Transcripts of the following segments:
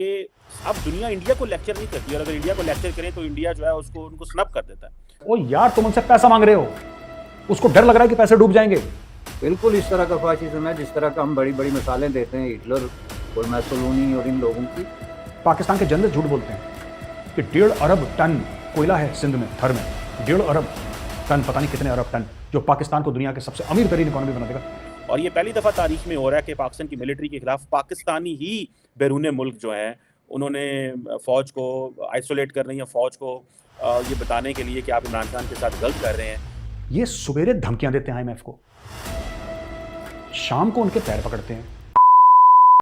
कि अब दुनिया इंडिया को लेक्चर नहीं करती और अगर इंडिया को लेक्चर करें तो इंडिया जो है उसको उनको स्नब कर देता है। ओ यार, तुम उनसे पैसा मांग रहे हो, उसको डर लग रहा है कि पैसे डूब जाएंगे। बिल्कुल इस तरह का फाशिज्म है जिस तरह का हम बड़ी बड़ी मिसालें देते हैं हिटलर और मैसोलिनी और इन लोगों की। पाकिस्तान के जनरल झूठ बोलते हैं कि 1.5 अरब टन कोयला है सिंध में, थर में 1.5 अरब टन, पता नहीं कितने अरब टन, जो पाकिस्तान को दुनिया के सबसे अमीर तरीन इकोनॉमी बना देगा। और ये पहली दफ़ा तारीख में हो रहा है कि पाकिस्तान की मिलिट्री के खिलाफ पाकिस्तानी ही बैरून मुल्क जो हैं उन्होंने फ़ौज को आइसोलेट कर रही है, फ़ौज को ये बताने के लिए कि आप इमरान खान के साथ गलत कर रहे हैं। ये सवेरे धमकियां देते हैं आईएमएफ को, शाम को उनके पैर पकड़ते हैं।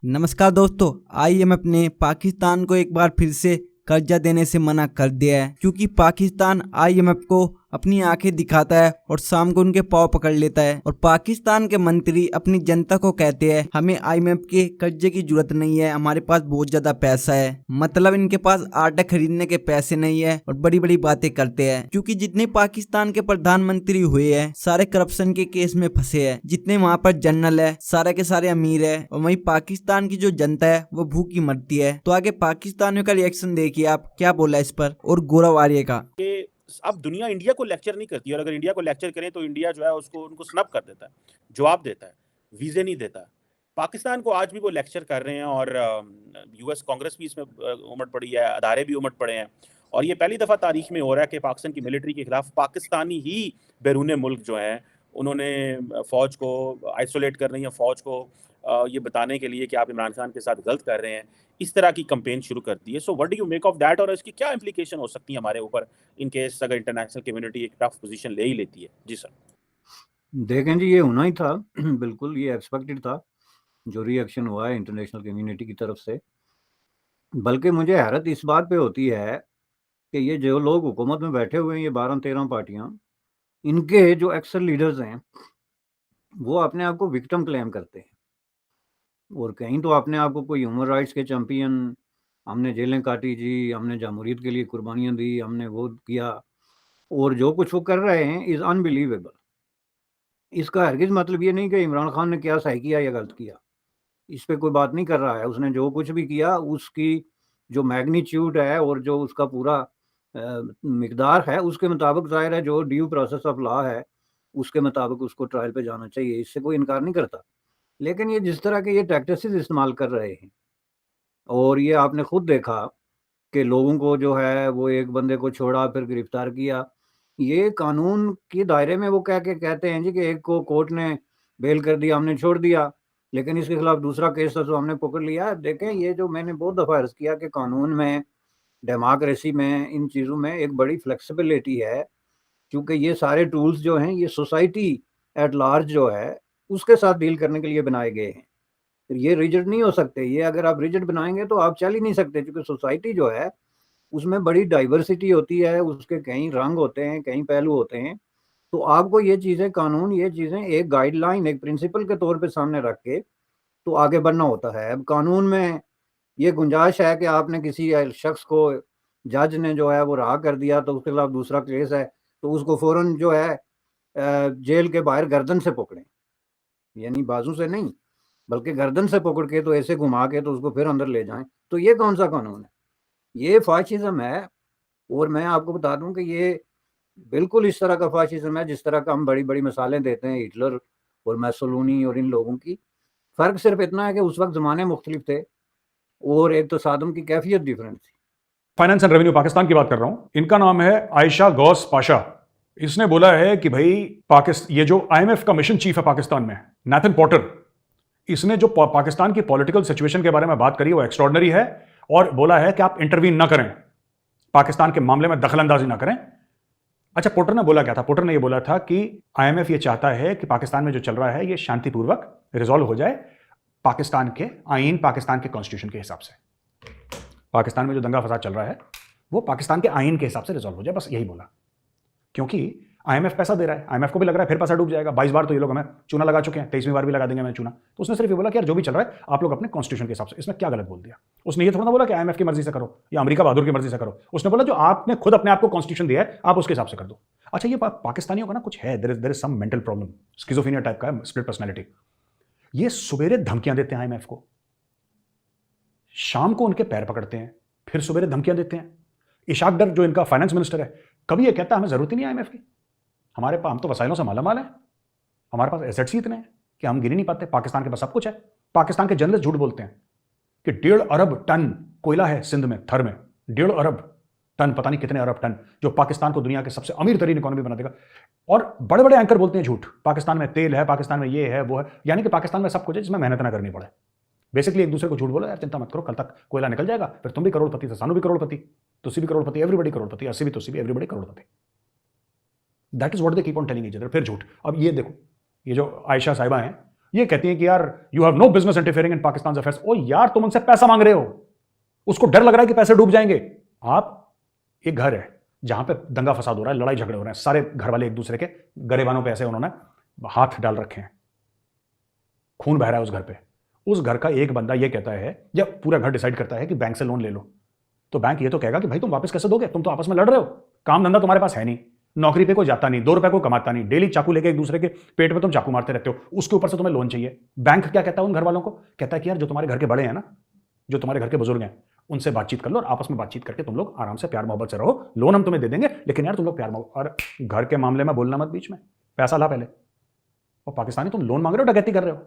नमस्कार दोस्तों, आईएमएफ ने पाकिस्तान को एक बार फिर से कर्जा देने से मना कर दिया है, क्योंकि पाकिस्तान आईएमएफ को अपनी आंखें दिखाता है और शाम को उनके पांव पकड़ लेता है। और पाकिस्तान के मंत्री अपनी जनता को कहते हैं हमें आईएमएफ के कर्जे की जरूरत नहीं है, हमारे पास बहुत ज्यादा पैसा है। मतलब इनके पास आटा खरीदने के पैसे नहीं है और बड़ी बड़ी बातें करते हैं। क्योंकि जितने पाकिस्तान के प्रधानमंत्री हुए हैं सारे करप्शन के केस में फंसे हैं, जितने वहाँ पर जनरल है सारे के सारे अमीर है, और वही पाकिस्तान की जो जनता है वो भूखी मरती है। तो आगे पाकिस्तानियों का रिएक्शन देखिए आप क्या बोला इस पर, और गौरव आर्य का। अब दुनिया इंडिया को लेक्चर नहीं करती और अगर इंडिया को लेक्चर करें तो इंडिया जो है उसको उनको स्नब कर देता है, जवाब देता है, वीज़े नहीं देता। पाकिस्तान को आज भी वो लेक्चर कर रहे हैं और यूएस कांग्रेस भी इसमें उमड़ पड़ी है, अदारे भी उमड़ पड़े हैं। और ये पहली दफ़ा तारीख में हो रहा है कि पाकिस्तान की मिलिट्री के खिलाफ पाकिस्तानी ही बैरून मुल्क जो हैं उन्होंने फ़ौज को आइसोलेट कर रही है, फ़ौज को ये बताने के लिए कि आप इमरान खान के साथ गलत कर रहे हैं, इस तरह की कैंपेन शुरू कर दी है। So what do you make of that और इसकी क्या इम्प्लीकेशन हो सकती है हमारे ऊपर इन केस अगर इंटरनेशनल कम्युनिटी एक टफ पोजीशन ले ही लेती है? जी सर। देखें जी, ये होना ही था बिल्कुल ये एक्सपेक्टेड था जो रिएक्शन हुआ है इंटरनेशनल कम्युनिटी की तरफ से। बल्कि मुझे हैरत इस बात पे होती है कि ये जो लोग हुकूमत में बैठे हुए हैं, ये 12-13 पार्टियां, इनके जो एक्सल लीडर्स हैं वो अपने आप को विक्टिम क्लेम करते हैं और कहीं तो अपने आप को कोई ह्यूमन राइट्स के चैंपियन, हमने जेलें काटी जी, हमने जमहूरियत के लिए कुर्बानियां दी, हमने वो किया, और जो कुछ वो कर रहे हैं इज़ अनबिलीवेबल। इसका हरगिज़ मतलब ये नहीं कि इमरान खान ने क्या सही किया या गलत किया, इस पे कोई बात नहीं कर रहा है। उसने जो कुछ भी किया उसकी जो मैग्नीट्यूड है और जो उसका पूरा मिकदार है उसके मुताबिक ज़ाहिर है जो ड्यू प्रोसेस ऑफ लॉ है उसके मुताबिक उसको ट्रायल पे जाना चाहिए, इससे कोई इनकार नहीं करता। लेकिन ये जिस तरह के ये टैक्टिसेस इस्तेमाल कर रहे हैं और ये आपने खुद देखा कि लोगों को जो है वो एक बंदे को छोड़ा फिर गिरफ्तार किया। ये कानून के दायरे में वो कह के कहते हैं जी कि एक को कोर्ट ने बेल कर दिया, हमने छोड़ दिया, लेकिन इसके खिलाफ दूसरा केस था तो हमने पकड़ लिया। देखें, ये जो मैंने बहुत दफ़ा अर्ज़ किया कि कानून में, डेमोक्रेसी में, इन चीज़ों में एक बड़ी फ्लेक्सिबिलिटी है, क्योंकि ये सारे टूल्स जो हैं ये सोसाइटी एट लार्ज जो है उसके साथ डील करने के लिए बनाए गए हैं। ये रिजिड नहीं हो सकते, ये अगर आप रिजिड बनाएँगे तो आप चल ही नहीं सकते, क्योंकि सोसाइटी जो है उसमें बड़ी डाइवर्सिटी होती है, उसके कई रंग होते हैं, कई पहलू होते हैं। तो आपको ये चीज़ें, कानून, ये चीज़ें एक गाइडलाइन, एक प्रिंसिपल के तौर पे सामने रख के तो आगे बढ़ना होता है। अब कानून में ये गुंजाइश है कि आपने किसी शख्स को, जज ने जो है वो रहा कर दिया तो उसके खिलाफ दूसरा केस है, तो उसको फ़ौरन जो है जेल के बाहर गर्दन से पकड़ें, यानी बाजू से नहीं बल्कि गर्दन से पकड़ के तो ऐसे घुमा के तो उसको फिर अंदर ले जाएँ। तो ये कौन-सा कानून है? ये फ़ाशिज़्म है। और मैं आपको बता दूँ कि ये बिल्कुल इस तरह का फ़ाशिज़्म है जिस तरह का हम बड़ी-बड़ी मिसालें देते हैं हिटलर और मैसोलिनी और इन लोगों की। फ़र्क सिर्फ़ इतना है कि उस वक़्त ज़माने मुख्तलिफ थे और एक तो सादम की कैफ़ियत डिफरेंट थी। फाइनेंस एंड रेवेन्यू पाकिस्तान की बात कर रहा हूं, इनका नाम है आयशा गौस पाशा। इसने बोला है कि भाई ये जो आईएमएफ का मिशन चीफ है पाकिस्तान में, नाथन पॉटर, इसने जो पाकिस्तान की पॉलिटिकल सिचुएशन के बारे में बात करी वो एक्स्ट्रॉर्डनरी है, और बोला है कि आप इंटरवीन ना करें, पाकिस्तान के मामले में दखलंदाजी ना करें। अच्छा, पोटर ने बोला क्या था? पोटर ने ये बोला था कि आईएमएफ ये चाहता है कि पाकिस्तान में जो चल रहा है ये शांतिपूर्वक रिजॉल्व हो जाए, पाकिस्तान के आईन, पाकिस्तान के कॉन्स्टिट्यूशन के हिसाब से। पाकिस्तान में जो दंगा फसाद चल रहा है वो पाकिस्तान के आईन के हिसाब से रिजॉल्व हो जाए, बस यही बोला। क्योंकि आईएमएफ पैसा दे रहा है, आईएमएफ को भी लग रहा है फिर पैसा डूब जाएगा। 22 बार तो ये लोग हमें चूना लगा चुके हैं, 23वीं बार भी लगा देंगे हमें चूना। तो उसने सिर्फ ये बोला कि यार जो भी चल रहा है आप लोग अपने कॉन्स्टिट्यूशन के हिसाब से। इसमें क्या गलत बोल दिया? उसने ये थोड़ा ना बोला कि आईएमएफ की मर्जी से करो या अमेरिका बहादुर की मर्जी से करो। उसने बोला जो आपने खुद अपने आप को कॉन्स्टिट्यूशन दिया है आप उसके हिसाब से कर दो। अच्छा, ये पाकिस्तानियों का ना कुछ है, there is some mental problem, schizophrenia type का है, स्प्लिट पर्सनैलिटी। ये सुबेरे धमकियां देते हैं आईएमएफ को, शाम को उनके पैर पकड़ते हैं, फिर सवेरे धमकियां देते हैं। इशाक डर जो इनका फाइनेंस मिनिस्टर है, कभी ये कहता है हमें जरूरत ही नहीं आईएमएफ की, हम तो वसाइलों से मालामाल हैं, हमारे पास एसेट्स ही इतने हैं कि हम गिन ही नहीं पाते, पाकिस्तान के पास सब कुछ है। पाकिस्तान के जर्नलिस्ट झूठ बोलते हैं कि 1.5 अरब टन कोयला है सिंध में, थर में 1.5 अरब टन, पता नहीं कितने अरब टन, जो पाकिस्तान को दुनिया के सबसे अमीर तरीन इकोनॉमी बना देगा। और बड़े बड़े एंकर बोलते हैं झूठ, पाकिस्तान में तेल है, पाकिस्तान में ये है वो है, यानी कि पाकिस्तान में सब कुछ है जिसमें मेहनत ना करनी पड़े। बेसिकली एक दूसरे को झूठ बोलो, यार चिंता मत करो, कल तक कोयला निकल जाएगा, फिर तुम भी करोड़पति, सानू भी करोड़पति, तुसी भी करोड़पति, एवरीबडी करोड़पति, अस्सी भी तुसी भी, everybody Crorepati. That is what they keep on telling each other. फिर झूठ। अब ये देखो, ये जो आयशा साहिबा हैं, ये कहती हैं कि यार you have no business interfering in Pakistan affairs. ओ यार, तुम उनसे पैसा मांग रहे हो, उसको डर लग रहा है कि पैसे डूब जाएंगे। आप, एक घर है जहां पे दंगा फसाद हो रहा है, लड़ाई झगड़े हो रहे हैं, सारे घर वाले एक दूसरे के गरेबानों पे ऐसे उन्होंने हाथ डाल रखे हैं, खून बह रहा है उस घर पे। उस घर का एक बंदा ये कहता है, या पूरा घर डिसाइड करता है कि बैंक से लोन ले लो, तो बैंक ये तो कहेगा कि भाई तुम वापस कैसे दोगे, तुम तो आपस में लड़ रहे हो, काम धंधा तुम्हारे पास है नहीं, नौकरी पे कोई जाता नहीं, 2 रुपए को कमाता नहीं, डेली चाकू लेके एक दूसरे के पेट में तुम चाकू मारते रहते हो, उसके ऊपर से तुम्हें लोन चाहिए। बैंक क्या कहता है उन घर वालों को? कहता है कि यार जो तुम्हारे घर के बड़े हैं ना, जो तुम्हारे घर के बुजुर्ग हैं, उनसे बातचीत कर लो और आपस में बातचीत करके तुम लोग आराम से प्यार मोहब्बत से रहो, लोन हम तुम्हें दे देंगे, लेकिन यार तुम लोग प्यार मोहब्बत, और घर के मामले में बोलना मत बीच में, पैसा ला पहले। और पाकिस्तानी तुम लोन मांग रहे हो, डकैती कर रहे हो।